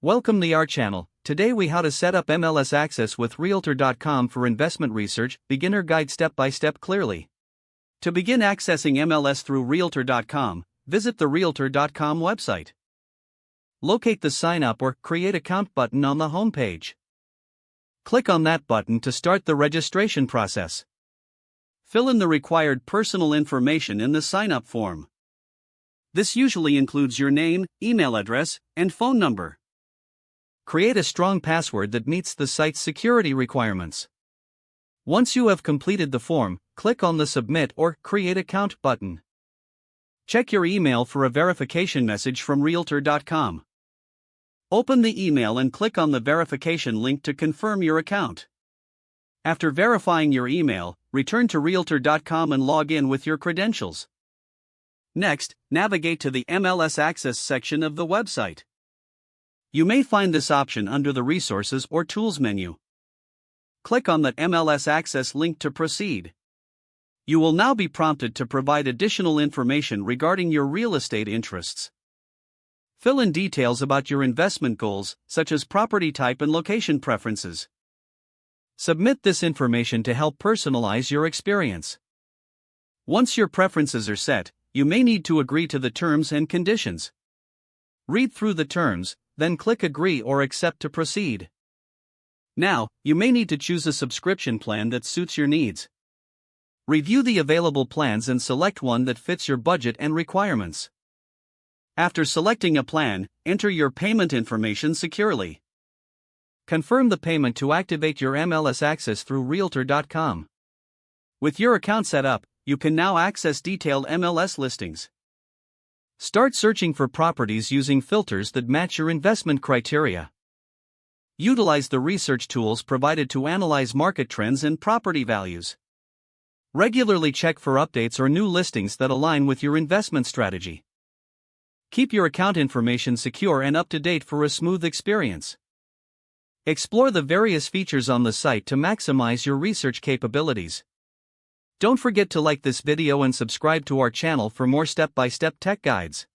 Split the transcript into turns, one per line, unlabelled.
Welcome to our channel. Today we how to set up MLS access with Realtor.com for investment research, beginner guide step by step clearly. To begin accessing MLS through Realtor.com, visit the Realtor.com website. Locate the sign up or create account button on the home page. Click on that button to start the registration process. Fill in the required personal information in the sign up form. This usually includes your name, email address, and phone number. Create a strong password that meets the site's security requirements. Once you have completed the form, click on the Submit or Create Account button. Check your email for a verification message from Realtor.com. Open the email and click on the verification link to confirm your account. After verifying your email, return to Realtor.com and log in with your credentials. Next, navigate to the MLS Access section of the website. You may find this option under the Resources or Tools menu. Click on the MLS Access link to proceed. You will now be prompted to provide additional information regarding your real estate interests. Fill in details about your investment goals, such as property type and location preferences. Submit this information to help personalize your experience. Once your preferences are set, you may need to agree to the terms and conditions. Read through the terms, then click Agree or Accept to proceed. Now, you may need to choose a subscription plan that suits your needs. Review the available plans and select one that fits your budget and requirements. After selecting a plan, enter your payment information securely. Confirm the payment to activate your MLS access through Realtor.com. With your account set up, you can now access detailed MLS listings. Start searching for properties using filters that match your investment criteria. Utilize the research tools provided to analyze market trends and property values. Regularly check for updates or new listings that align with your investment strategy. Keep your account information secure and up to date for a smooth experience. Explore the various features on the site to maximize your research capabilities. Don't forget to like this video and subscribe to our channel for more step-by-step tech guides.